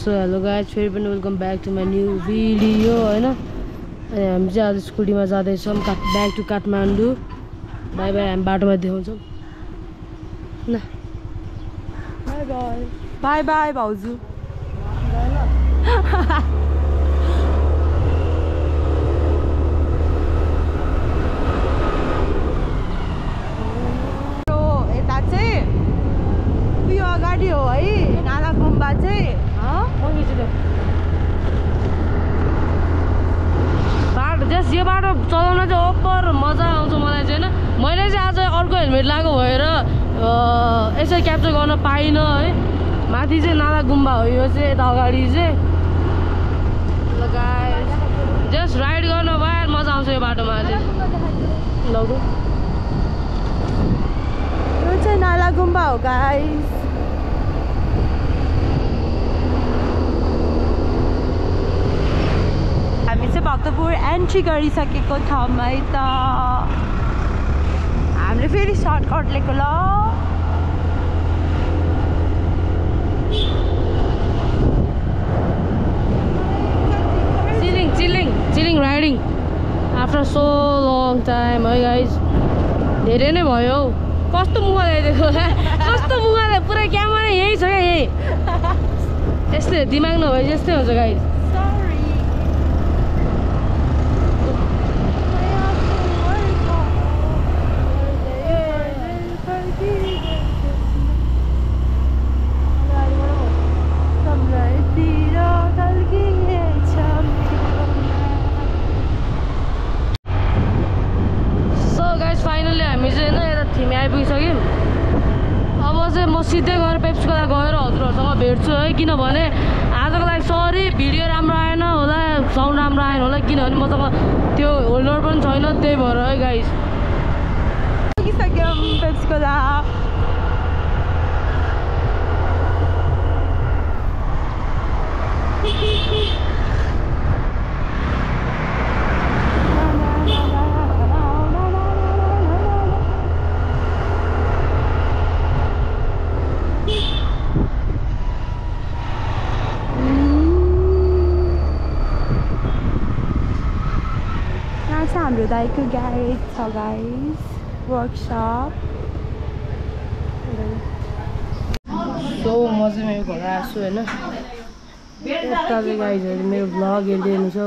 So hello guys, फेरि पनि welcome back to my new video होइन। अनि हामी चाहिँ आज स्कुटीमा जाँदैछौँ back to Kathmandu. Bye bye, हामी बाटोमा देखाउँछौँ न। बाई बाई बाई बाई भाउजू। यता चाहिँ उयो अगाडि हो है, नाला गुम्बा चाहिँ बाटो जस यो बाटो चलाउन चाहिँ ओपर मजा आउँछ मलाई चाहिँ होइन। मैले चाहिँ आज अर्को हेलमेट लगाएको भएर यसरी क्याप्चर गर्न पाइनँ है। माथि चाहिँ नाला गुम्बा हो यो चाहिँ, यता अगाडि चाहिँ जस्ट राइड गर्न भए मजा आउँछ यो बाटोमा चाहिँ। लगु यो चाहिँ नाला गुम्बा हो गाइस। हामी चाहिँ भक्तपुर एन्ट्री गरिसकेको ठाउँमा है त। हामीले फेरि सर्टकट लिएको ल। Chilling riding after so long time है गाइज। धेरै नै भयो हौ। कस्तो मुख ल्याइदिएको कस्तो मुख ल्याइ, पुरा क्यामेरा यही छ क्या, यही यस्तै दिमाग नभए यस्तै हुन्छ गाइज। आइपुगिसक्यौँ। अब चाहिँ म सिधै गएर पेप्सीको लागि गएर हजुरहरूसँग भेट्छु है। किनभने आजको लागि सरी, भिडियो राम्रो आएन होला, साउन्ड राम्रो आएन होला, किनभने मसँग त्यो होल्डर पनि छैन, त्यही भएर है गाइस। पुगिसक्यौँ पेप्सीको लागि। हाम्रो दाइको ग्यारेज छ गाइस, वर्कसप। सो म चाहिँ मेरो घर आएको छु होइन। यताले गाइजहरू मेरो भ्लग हेर्दै हुनुहुन्छ।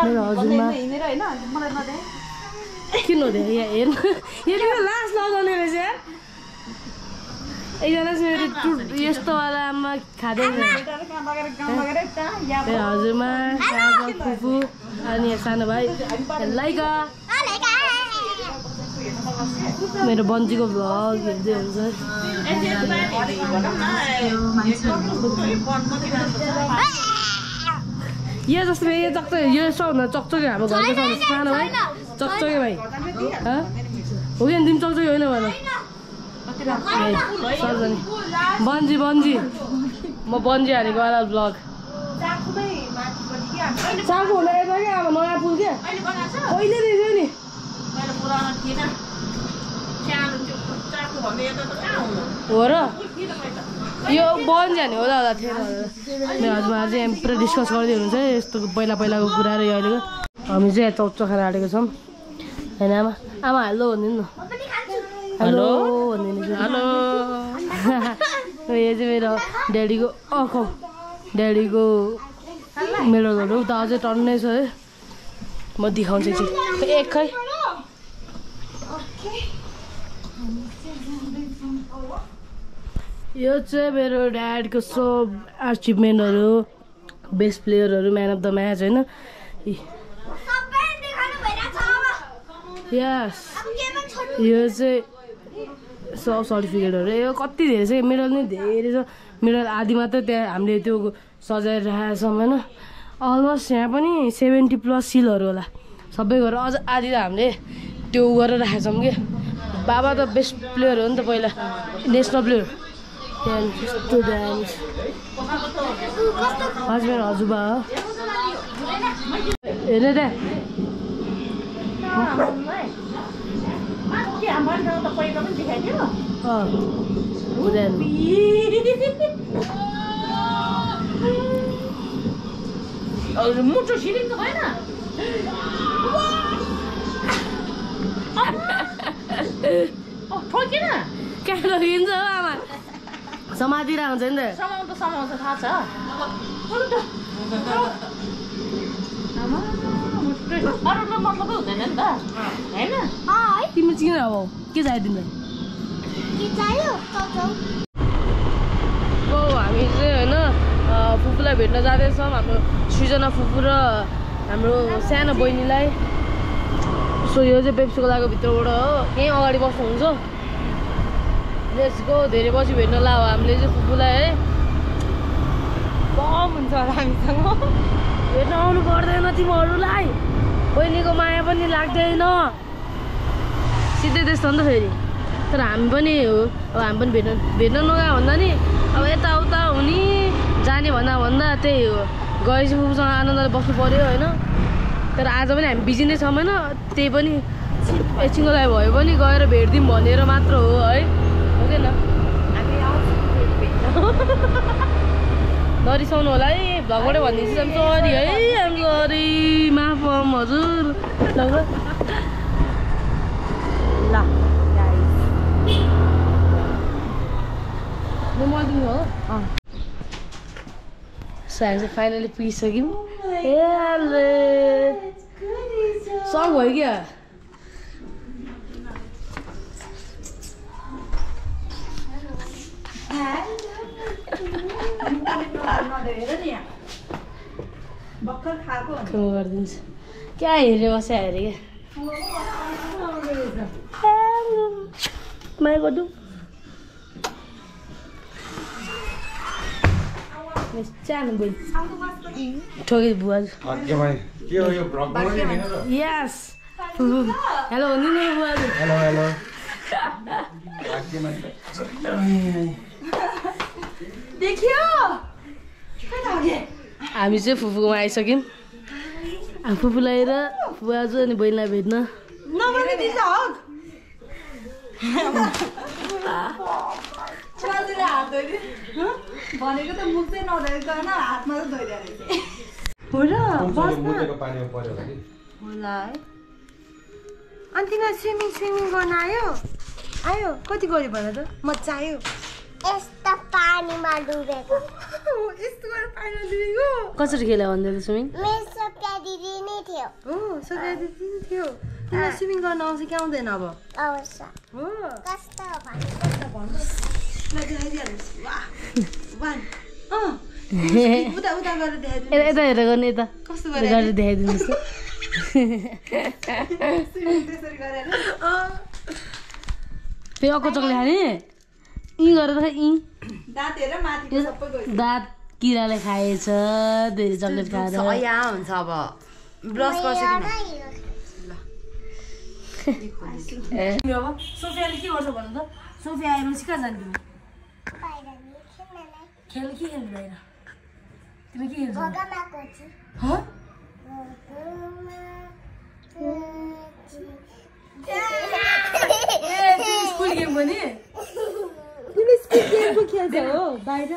मेरो हजुरमा किन हुँदैन यहाँ हेर्नु, यो लास्ट लगाउने रहेछ यार। एकजना चाहिँ मेरो यस्तोवाला आमा खाँदैन। हजुरमा फुफू अनि सानो भाइ लाइका, मेरो बन्जीको भ्लग हेर्दै हुन्छ। यो जस्तो यो चकचक, यो सबभन्दा चकचके हाम्रो घरको सबभन्दा सानो भाइ चकचके भाइ हो कि तिमी चकचके होइन भन। सर्जनी बन्जी म बन्जी हानेको वाला भ्लग। चाकु हुँदा यता क्या, अब नयाँ पुल क्या कहिले दिन्छ नि। हो र यो बन्जी हाने होला थिएन। मेरो हजुरमा चाहिँ पुरा डिस्कस गर्दै हुनुहुन्छ यस्तो पहिलाको कुरा र अहिलेको। हामी चाहिँ चौचो खाएर आँटेको छौँ होइन। आमा हेलो भनिदिनु न। हेलो भनिदिनु। हेलो यो चाहिँ मेरो ड्याडीको मेरो घर उता अझै टन्नै छ है। म देखाउँछु एकछिन एक खै। यो चाहिँ मेरो ड्याडको सब अचिभमेन्टहरू, बेस्ट प्लेयरहरू, म्यान अफ द म्याच होइन। यस यो चाहिँ सब सर्टिफिकेटहरू, यो कति धेरै छ। मेडल नै धेरै छ। मेडल आधी मात्रै त्यहाँ हामीले त्यो सजाएर राखेको छौँ होइन। अलमोस्ट यहाँ पनि 70+ सिलहरू होला सबै गरेर। अझ आधी त हामीले त्यो गरेर राखेको छौँ कि। बाबा त बेस्ट प्लेयर हो नि त, पहिला नेसनल प्लेयर। त्यहाँदेखि डान्स हजुर मेरो हजुरबा हो हेर्नु त्यहाँ। मुटु सिलिङ त भएन ठोकिन क्या ठोकिन्छ आमा समातिर हुन्छ नि त समाउँछ थाहा छ अरूको मतलब हुँदैन नि त होइन तिमी चिन अब के चाहियो तिमीलाई हामी चाहिँ होइन फुपूलाई भेट्न जाँदैछौँ हाम्रो सृजना फुपू र हाम्रो सानो बहिनीलाई सो यो चाहिँ पेप्सी खोलाको भित्रबाट हो यहीँ अगाडि बस्नुहुन्छ लेट्स गो धेरै पछि भेट्न ला हो हामीले चाहिँ फुपूलाई है कम हुन्छ होला हामीसँग भेट्न आउनु पर्दैन तिमीहरूलाई बहिनीको माया पनि लाग्दैन सिधै त्यस्तो नि त फेरि तर हामी पनि हो अब हामी पनि भेट्न नगयो भन्दा नि अब यताउता हुने जाने भन्दा त्यही हो गएपछि फुपूसँग आनन्दले बस्नु पऱ्यो होइन तर आज पनि हामी बिजी नै छौँ होइन त्यही पनि एकछिनको लागि भए पनि गएर भेटिदिउँ भनेर मात्र हो है हुँदैन नरिसाउनु होला है भगवान्ले भनिदिन्छु आम सरी है आम सरी माफ हजुर ल मदिनु हो सो हामी चाहिँ फाइनली पुगिसक्यौँ सङ भयो क्या गरिदिन्छ क्या हेऱ्यो बस्यो हेरे क्या माया गरिदिउँ सानो बहिनी ठोके बुवा यस हेलो भन्नु नि बुवा देखियो हामी चाहिँ फुपूकोमा आइसक्यौँ फुपूलाई र बुवाजु अनि बहिनीलाई भेट्न भनेको त मुख चाहिँ नधोइकन हातमा त धोइदियो हो र होला है अनि तिमीलाई स्विमिङ गर्न आयो कति गऱ्यो भन त मजा आयो यस्तो पानीमा डुबेको यस्तो गरेर पानीमा डुबेको कसरी खेल्यो भन्दै त स्विमिङ मेरो सोफिया दिदी नै थियो हो सोफिया दिदी नै थियो तिमीलाई स्विमिङ गर्न आउँछ कि आउँदैन अब आउँछ हो कस्तो उता गरेर देखाइदिनु यता हेरेर गर्ने यता कस्तो गरेर देखाइदिनुहोस् त्यसरी गरेर फेरि अर्को चक्लेट खाने यी गरेर खै यी दाँत हेर माथि सबै गयो दाँत किराले खाएछ धेरै चक्लेट खाएर यहाँ हुन्छ अब ब्रस गर्छ कि अब सोफियाले के गर्छ भन्नु त सोफिया आएपछि कहाँ जाने तिमी खेल के खेल्नु बाहिर तिमी के खेल्छौ स्कुल गेम पनि तिमी स्कुल गेम पो खेल्छौ हो बाहिर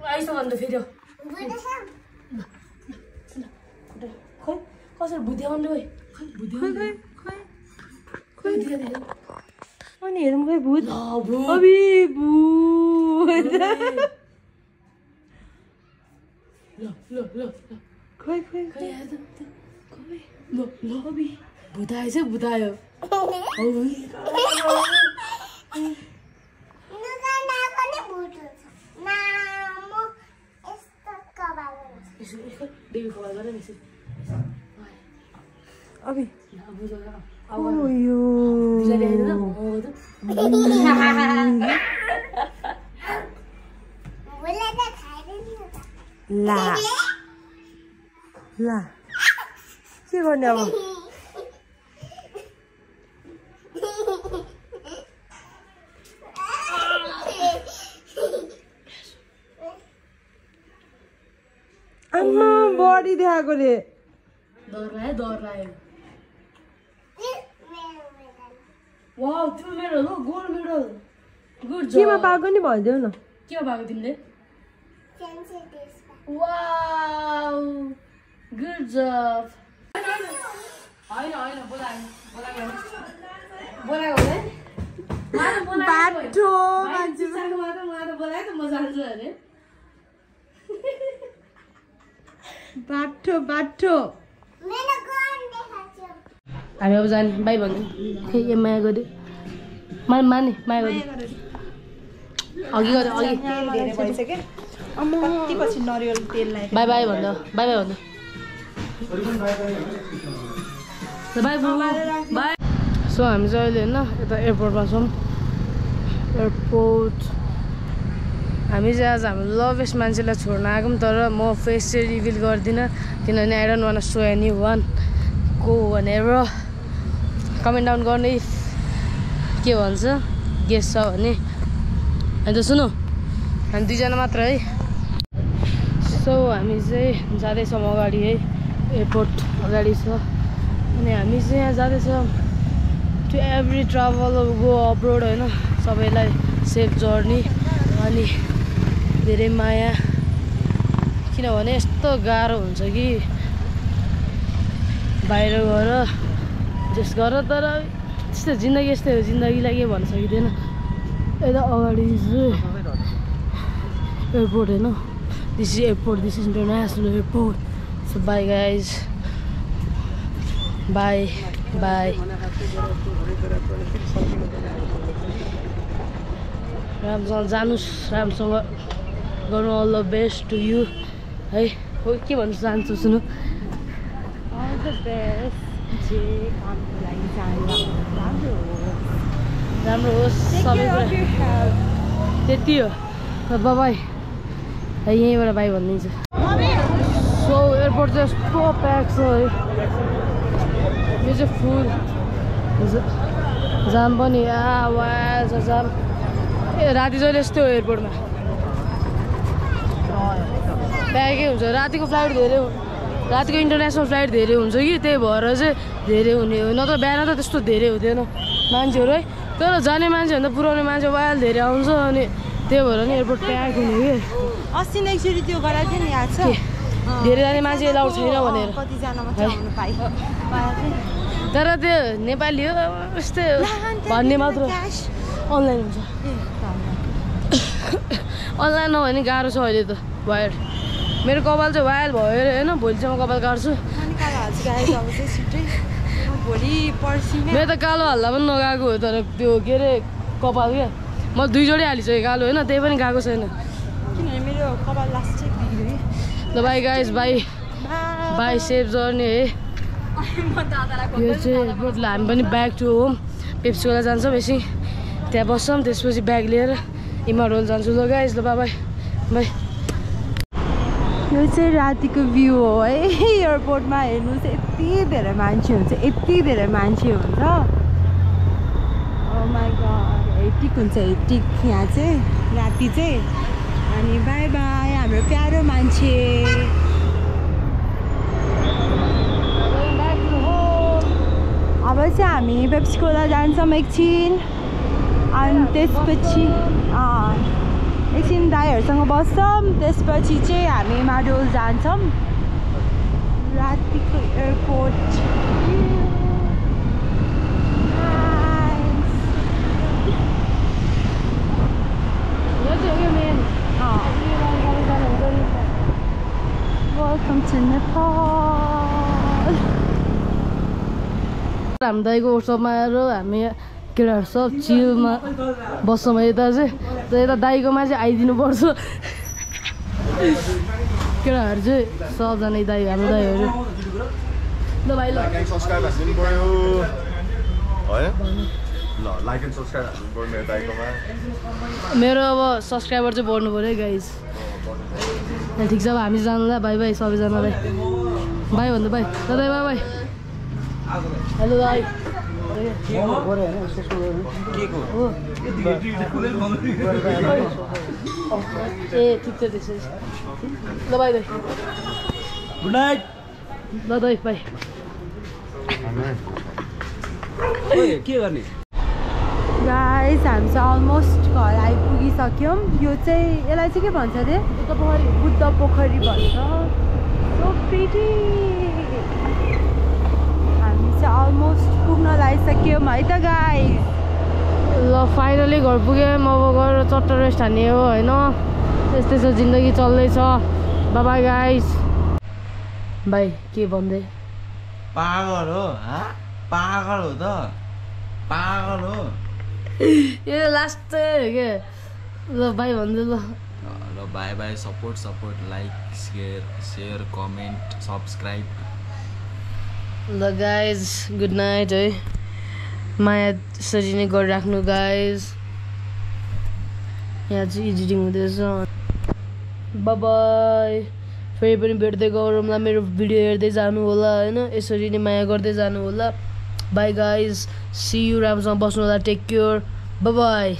आइस भन्दा फेरि खै कसरी भुत्याउनु खोइ अनि हेरौँ खै भूत अबि भूत खै अबि भुताएछ भुतायो बेबी कल गर नि अबि ला के गर्ने अब आमा बडी देखाएको रे डर लाग्यो वाउ त्यो मेडल हो गोल्ड मेडल गुड जब केमा पाएको नि भनिदेऊ न के हो भएको तिमीले फ्यान्सी ड्रेसमा वाउ गुड जब हैन हैन बोलाएको बाटो मान्छे मात्र बोलाए त म जान्छु अरे बाटो मेरो गन देखाछु हामी अब जाने बाई भन्नु खै ए माया गरे माने माया गरे अघि गरे अघि धेरै भइसक्यो कति पछि नरिवल तेल लाए बाई बाई भन्दा बाई बाई भन्दा बाई बाई सो हामी चाहिँ अहिले होइन यता एयरपोर्टमा छौँ एयरपोर्ट हामी चाहिँ आज हाम्रो लभेस्ट मान्छेलाई छोड्न आएको तर म फेस चाहिँ रिभिल गर्दिनँ किनभने I don't want so any one को भनेर कमेन्ट डाउन गर्ने के भन्छ गेस छ भने अन्त सुन्नु हामी दुईजना मात्र है सो हामी चाहिँ जाँदैछौँ अगाडि है एयरपोर्ट अगाडि छ अनि हामी चाहिँ यहाँ जाँदैछौँ to every travel go abroad होइन सबैलाई सेफ जर्नी अनि धेरै माया किनभने यस्तो गाह्रो हुन्छ कि बाहिर गएर जस गर तर त्यस्तो जिन्दगी यस्तै हो जिन्दगीलाई के भन्न सकिँदैन यता अगाडि चाहिँ एयरपोर्ट होइन this is airport this is international airport so bye guys bye bye राम्रोसँग जानुहोस् राम्रोसँग गर्नु all the best to you है हो के भन्नु चाहन्छु सुन्नु अल द बेस्ट जे कामको लागि राम्रो होस् सबै कुरा त्यति हो ल बाई यहीँबाट बाई भनिदिन्छु सो एयरपोर्ट चाहिँ यस्तो प्याक छ है यो चाहिँ फुल जाम पनि वा छ जाम ए राति जहिले यस्तै हो एयरपोर्टमा प्याकै हुन्छ रातिको फ्लाइट धेरै रातिको इन्टरनेसनल फ्लाइट धेरै हुन्छ कि त्यही भएर चाहिँ धेरै हुने हो नत्र बिहान त त्यस्तो धेरै हुँदैन मान्छेहरू है तर जाने मान्छेभन्दा पुऱ्याउने मान्छे वाइल धेरै आउँछ अनि त्यही भएर नि एयरपोर्ट प्याक हुने कि अस्ति नै एकचोटि त्यो गराएको थियो नि याद छ धेरै जाने मान्छे एलाउड छैन भनेर कतिजना मात्रै आउनु पाइ तर त्यो नेपाली हो यस्तै भन्ने मात्र अनलाइन हुन्छ अनलाइन नभए नि गाह्रो छ अहिले त वायर मेरो कपाल चाहिँ वायल भयो अरे होइन भोलि चाहिँ म कपाल काट्छु मेरो त कालो हाल्दा पनि नगएको हो तर त्यो के अरे कपाल क्या म 2 जोडी हालिसकेँ कालो होइन त्यही पनि गएको छैन मेरो कपाल लास्ट चाहिँ बिग्रियो ल by guys bye by safe journey है यो चाहिँ एयरपोर्टलाई हामी पनि ब्याक टु होम पेप्सीकोला जान्छौँ बेसी त्यहाँ बस्छौँ त्यसपछि ब्याग लिएर इमारोल जान्छु ल गाइज ल बाई बाई यो चाहिँ रातिको भ्यू हो है एयरपोर्टमा हेर्नुहोस् यति धेरै मान्छे हुन्छ यति धेरै मान्छे हुन्छ ओ माई गॉड हेटिक हुन्छ हेटिक यहाँ चाहिँ राति चाहिँ अनि बाई बाई हाम्रो प्यारो मान्छे अब चाहिँ हामी पेप्सीकोला जान्छौँ एकछिन अनि त्यसपछि एकछिन दाइहरूसँग बस्छौँ त्यसपछि चाहिँ हामी माडोल जान्छौँ रातिको एयरपोर्ट वेलकम टु नेपाल हाम्रो दाइको वर्कसपमा आएर हामी केटाहरू सब चिलमा बस्छौँ यता चाहिँ र यता दाइकोमा चाहिँ आइदिनुपर्छ केटाहरू चाहिँ सबजना दाइ हाम्रो दाइहरू ल भाइ ल मेरो अब सब्सक्राइबर चाहिँ बढ्नु पऱ्यो गाइज ठिक छ अब हामी जानुला बाई बाई सबैजनालाई बाई भन्दा बाई दादा बाई बाई हेलो दाइ ए ठिक छ त्यसो ल बाई दाइ गुड नाइट ल दाइ बाई के गर्ने गाइस हामी चाहिँ अलमोस्ट घर आइपुगिसक्यौँ यो चाहिँ यसलाई चाहिँ के भन्छ अरे बुद्ध पोखरी भन्छ सो प्रिटी हामी चाहिँ अलमोस्ट पुग्न लागिसक्यौँ है त गाइस ल फाइनली घर पुग्यौँ अब गएर चट्ट रेस्ट हान्ने हो होइन यस्तै छ जिन्दगी चल्दैछ बाई बाई गाइस भाइ के भन्दै पागल हो पागल हो त पागल हो यो लास्ट के ल भाइ भन्दै ल by by support like share comment subscribe ल गाइज गुड नाइट है माया यसरी नै गरिराख्नु गाइज यहाँ चाहिँ एडिटिङ हुँदैछ बाई फेरि पनि भेट्दै गरौँला मेरो भिडियो हेर्दै जानु होला होइन यसरी नै माया गर्दै जानु होला बाई गाइज सी यु राम्रोसँग बस्नु होला टेक केयर बाई